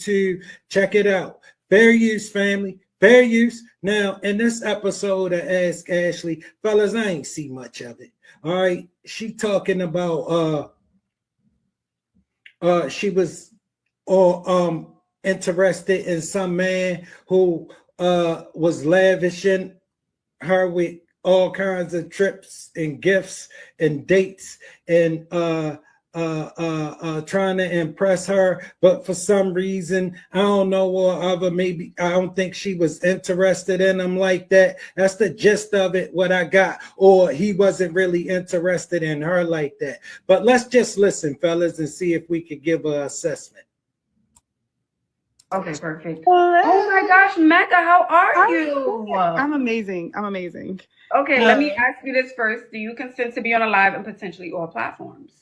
to check it out. Fair use, family. Fair use. Now, in this episode of Ask Ashley, fellas, I ain't see much of it. All right. She talking about she was interested in some man who was lavishing her with all kinds of trips and gifts and dates and trying to impress her, but for some reason, I don't know, or other, maybe I don't think she was interested in him like that. That's the gist of it, what I got. Or he wasn't really interested in her like that. But let's just listen, fellas, and see if we could give an assessment. Okay, perfect. Oh my gosh, Mecca, how are you? I'm amazing. Okay, let me ask you this first. Do you consent to be on a live and potentially all platforms?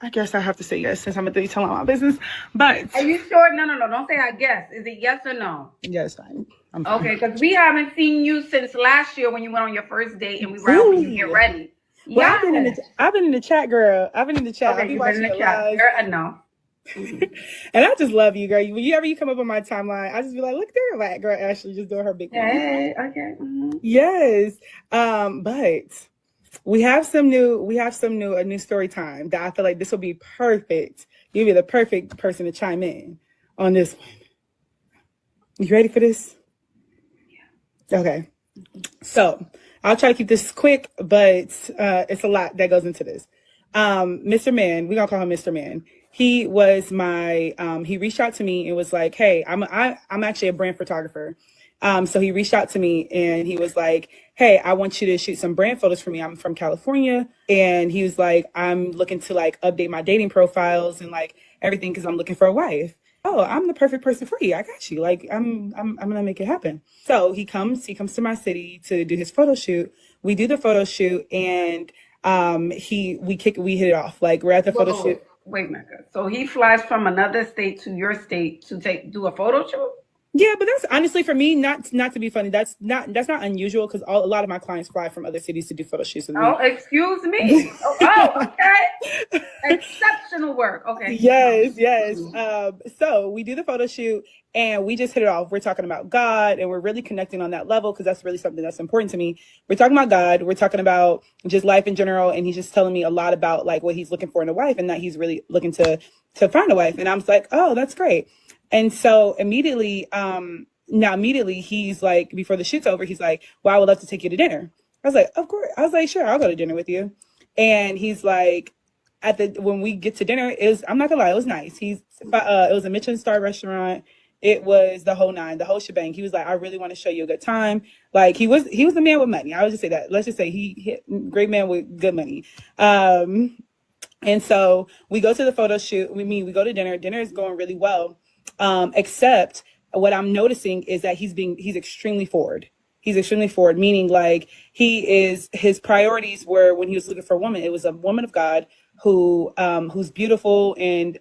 I guess I have to say yes since I'm going to be telling my business. But are you sure? No. Don't say I guess. Is it yes or no? Yes, fine. Okay, because we haven't seen you since last year when you went on your first date and we were helping you get ready. Well, yes. I've been in the chat, girl. I've been in the chat. Okay, you've been in the chat. You're a no. And I just love you, girl. Whenever you come up on my timeline, I just be like, look there, that girl Ashley just doing her big thing. Hey, okay. Mm-hmm. Yes. But we have a new story time that I feel like this will be perfect. You'll be the perfect person to chime in on this one. You ready for this? Yeah. Okay. So I'll try to keep this quick, but it's a lot that goes into this. Mr. Man, we're gonna call him Mr. Man. He was my he reached out to me and was like, hey, I'm actually a brand photographer. So he reached out to me and he was like, hey, I want you to shoot some brand photos for me. I'm from California. And he was like, I'm looking to like update my dating profiles and like everything because I'm looking for a wife. Oh, I'm the perfect person for you. I got you. Like I'm gonna make it happen. So he comes to my city to do his photo shoot. We do the photo shoot and we hit it off. Like we're at the photo shoot. Wait, Mecca. So he flies from another state to your state to do a photo shoot? Yeah, but that's honestly for me, not to be funny. That's not unusual because a lot of my clients fly from other cities to do photo shoots with me. Oh, excuse me. Okay. Exceptional work. Okay. Yes. So we do the photo shoot and we just hit it off. We're talking about God and we're really connecting on that level because that's really something that's important to me. We're talking about God. We're talking about just life in general. And he's just telling me a lot about like what he's looking for in a wife and that he's really looking to find a wife. And I'm like, oh, that's great. And so immediately he's like, before the shoot's over, he's like, well, I would love to take you to dinner. I was like, of course. I was like, sure, I'll go to dinner with you. And he's like, when we get to dinner, I'm not gonna lie, it was nice. It was a Michelin star restaurant. It was the whole nine, the whole shebang. He was like, I really want to show you a good time. Like he was a man with money. I would just say that. Let's just say he hit great man with good money. And so we go to the photo shoot. We go to dinner. Dinner is going really well. Except what I'm noticing is that he's extremely forward. He's extremely forward, meaning like his priorities were when he was looking for a woman, it was a woman of God who's beautiful and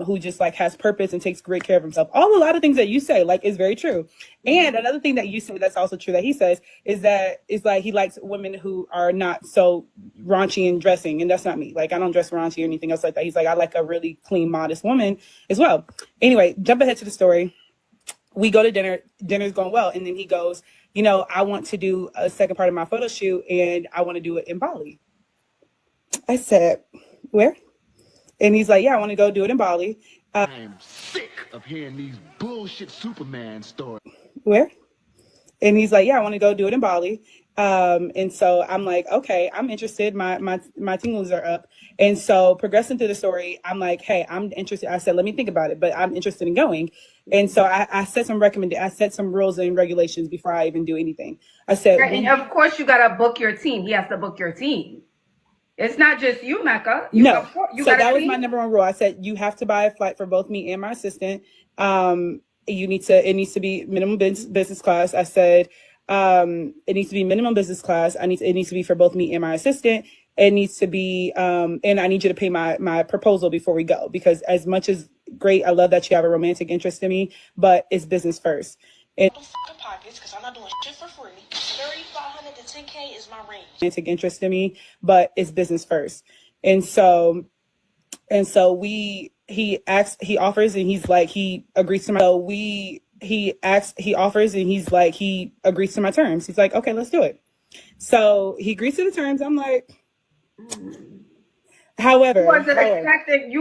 who just like has purpose and takes great care of himself. A lot of things that you say like is very true. And another thing that you say that's also true that he says is that it's like he likes women who are not so raunchy in dressing, and that's not me. Like I don't dress raunchy or anything else like that. He's like, I like a really clean, modest woman as well. Anyway, jump ahead to the story. We go to dinner. Dinner's going well, and then he goes, I want to do a second part of my photo shoot, and I want to do it in Bali. I said, where? And he's like, yeah, I want to go do it in Bali. I'm sick of hearing these bullshit Superman stories. Where? And he's like, yeah, I want to go do it in Bali. And so I'm like, okay, I'm interested. My tingles are up. And so progressing through the story, I'm like, hey, I'm interested. I said, let me think about it, but I'm interested in going. And so I set some rules and regulations before I even do anything. I said, right, and of course you got to book your team. He has to book your team. It's not just you, Mecca. So that was my number one rule. I said, you have to buy a flight for both me and my assistant. It needs to be minimum business class. I said, it needs to be minimum business class. It needs to be for both me and my assistant. It needs to be, and I need you to pay my proposal before we go, because as much as great, I love that you have a romantic interest in me, but it's business first. And pockets, because I'm not doing shit for free. 3,500 to 10K is my range. Romantic interest in me, but it's business first. And so And so he offers, and he's like, he agrees to my, he offers, and he's like, he agrees to my terms. He's like, okay, let's do it. So he agrees to the terms. I'm like, however, you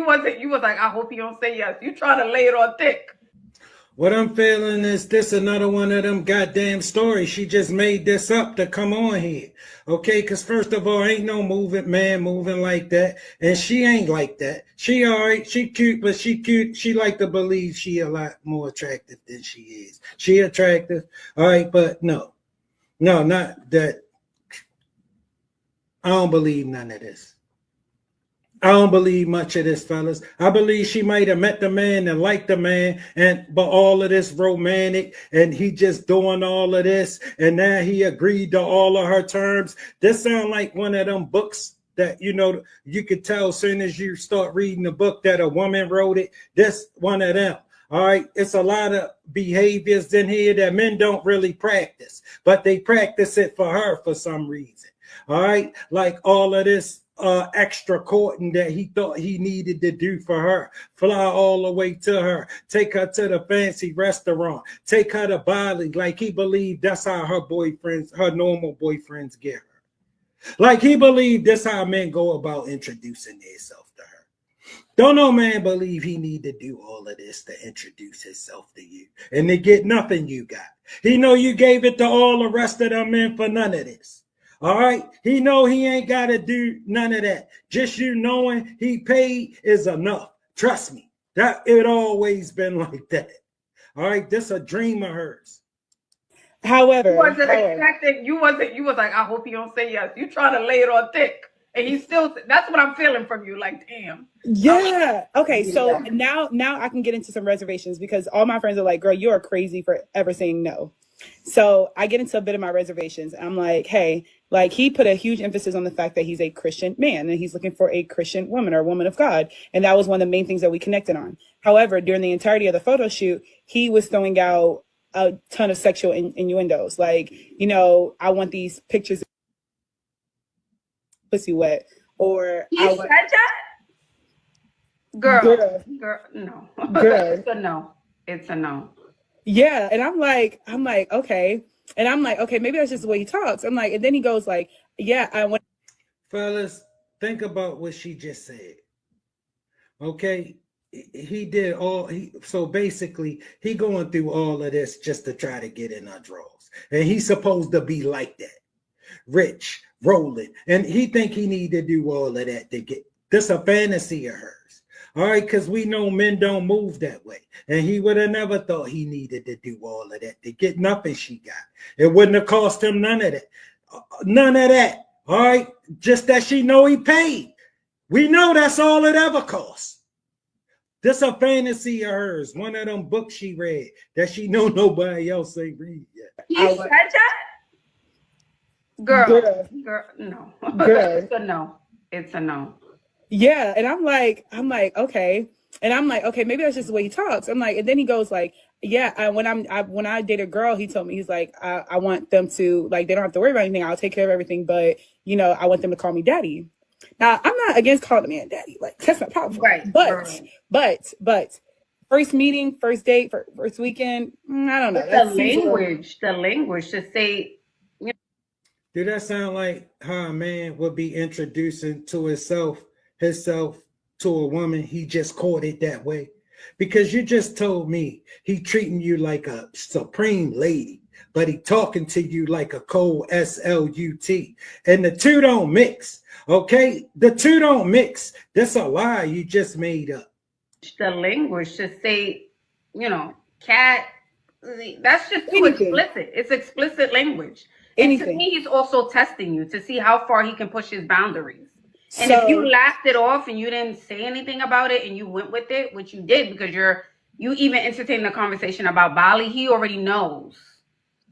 was like, I hope you don't say yes. You trying to lay it on thick. What I'm feeling is this another one of them goddamn stories. She just made this up to come on here. Okay, because first of all, ain't no man moving like that. And she ain't like that. She all right. She cute, but she cute. She like to believe she a lot more attractive than she is. She attractive. All right, but no, not that. I don't believe none of this. I don't believe much of this, fellas. I believe she might have met the man and liked the man, but all of this romantic, and he just doing all of this, and now he agreed to all of her terms. This sound like one of them books that, you could tell as soon as you start reading the book that a woman wrote it. This one of them. All right, it's a lot of behaviors in here that men don't really practice, but they practice it for her for some reason. All right, like all of this extra courting that he thought he needed to do for her. Fly all the way to her, take her to the fancy restaurant, take her to Bali, like he believed that's how her normal boyfriends get her. Like he believed that's how men go about introducing themselves to her. Don't no man believe he need to do all of this to introduce himself to you and to get nothing you got. He know you gave it to all the rest of them men for none of this. All right, he know he ain't got to do none of that. Just you knowing he paid is enough. Trust me, that it always been like that. All right, this a dream of hers. However, you was like, I hope you don't say yes. You trying to lay it on thick, and he's still. That's what I'm feeling from you. Like, damn. Yeah. Okay. So now I can get into some reservations, because all my friends are like, girl, you are crazy for ever saying no. So I get into a bit of my reservations. I'm like, hey, like he put a huge emphasis on the fact that he's a Christian man and he's looking for a Christian woman or a woman of God. And that was one of the main things that we connected on. However, during the entirety of the photo shoot, he was throwing out a ton of sexual innuendos. Like, I want these pictures of pussy wet, or he said that? Girl, no. It's a no. It's a no. Yeah. And I'm like, okay. And I'm like, okay, maybe that's just the way he talks. I'm like, and then he goes like, yeah, I want. Fellas, think about what she just said. Okay. He did so basically he going through all of this just to try to get in our drawers. And he's supposed to be like that. Rich, rolling. And he think he need to do all of that to get this a fantasy of hers. All right, because we know men don't move that way. And he would have never thought he needed to do all of that to get nothing she got. It wouldn't have cost him none of that. None of that. All right, just that she know he paid. We know that's all it ever costs. This a fantasy of hers. One of them books she read that she know nobody else ain't read yet. He said that? Girl, no. It's a no. It's a no. Yeah. And I'm like, okay. And I'm like, okay, maybe that's just the way he talks. I'm like, and then he goes like, yeah, when I date a girl, he told me, he's like, I want them to, like, they don't have to worry about anything. I'll take care of everything. But, I want them to call me daddy. Now, I'm not against calling a man daddy. Like, that's not powerful. Right. But first meeting, first date, first weekend, I don't know. The language to say, Do that sound like how a man would be introducing to himself to a woman he just courted that way? Because you just told me he treating you like a supreme lady, but he talking to you like a cold SLUT. And the two don't mix, okay? The two don't mix. That's a lie you just made up. The language to say, cat, that's just too explicit. It's explicit language. And to me, he's also testing you to see how far he can push his boundaries. And if you laughed it off and you didn't say anything about it and you went with it, which you did because you even entertained the conversation about Bali, he already knows,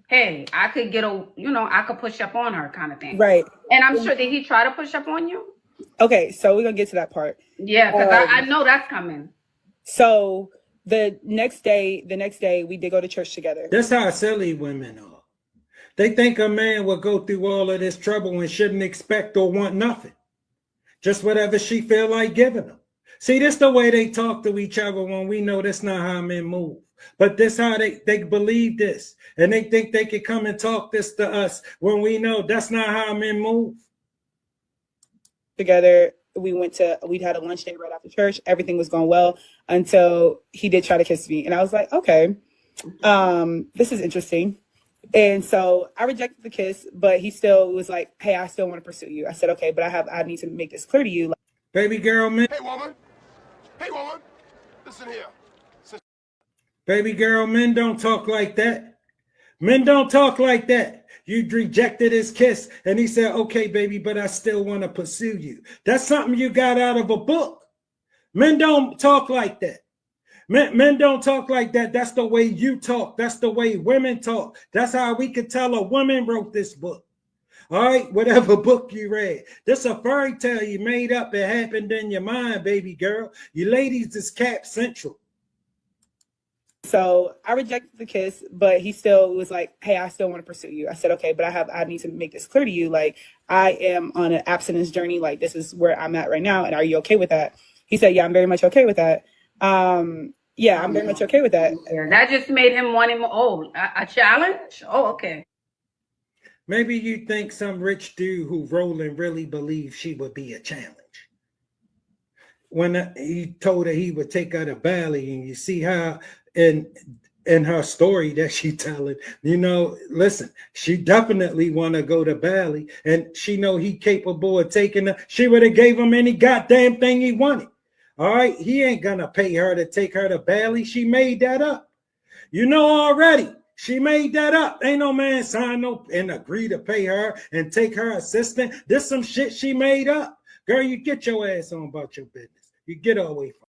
hey, I could I could push up on her kind of thing. Right. And I'm sure, did he try to push up on you? Okay, so we're going to get to that part. Yeah, because I know that's coming. So the next day we did go to church together. That's how silly women are. They think a man will go through all of this trouble and shouldn't expect or want nothing. Just whatever she feel like giving him. See, this the way they talk to each other when we know that's not how men move. But this how they believe this. And they think they can come and talk this to us when we know that's not how men move. Together, we'd had a lunch date right after church. Everything was going well until he did try to kiss me. And I was like, okay, this is interesting. And so I rejected the kiss, but he still was like, hey, I still want to pursue you. I said, okay, but I need to make this clear to you. Baby girl, men. Hey woman, listen here. Baby girl, men don't talk like that. Men don't talk like that. You rejected his kiss and he said, okay, baby, but I still want to pursue you. That's something you got out of a book. Men don't talk like that. Men don't talk like that. That's the way you talk. That's the way women talk. That's how we could tell a woman wrote this book. All right, whatever book you read. This is a fairy tale you made up. It happened in your mind, baby girl. You ladies is Cap Central. So I rejected the kiss, but he still was like, hey, I still want to pursue you. I said, okay, but I need to make this clear to you. Like, I am on an abstinence journey. Like, this is where I'm at right now. And are you okay with that? He said, yeah, I'm very much okay with that. Yeah, I'm very much okay with that. Yeah, that just made him want him. Oh, a challenge? Oh, okay. Maybe you think some rich dude who rolling really believed she would be a challenge. When he told her he would take her to Bali, and you see how in her story that she telling, you know, listen, she definitely want to go to Bali, and she know he capable of taking her. She would have gave him any goddamn thing he wanted. All right, he ain't gonna pay her to take her to Bali. She made that up. You know already. She made that up. Ain't no man sign no and agree to pay her and take her assistant. This some shit she made up. Girl, you get your ass on about your business. You get away from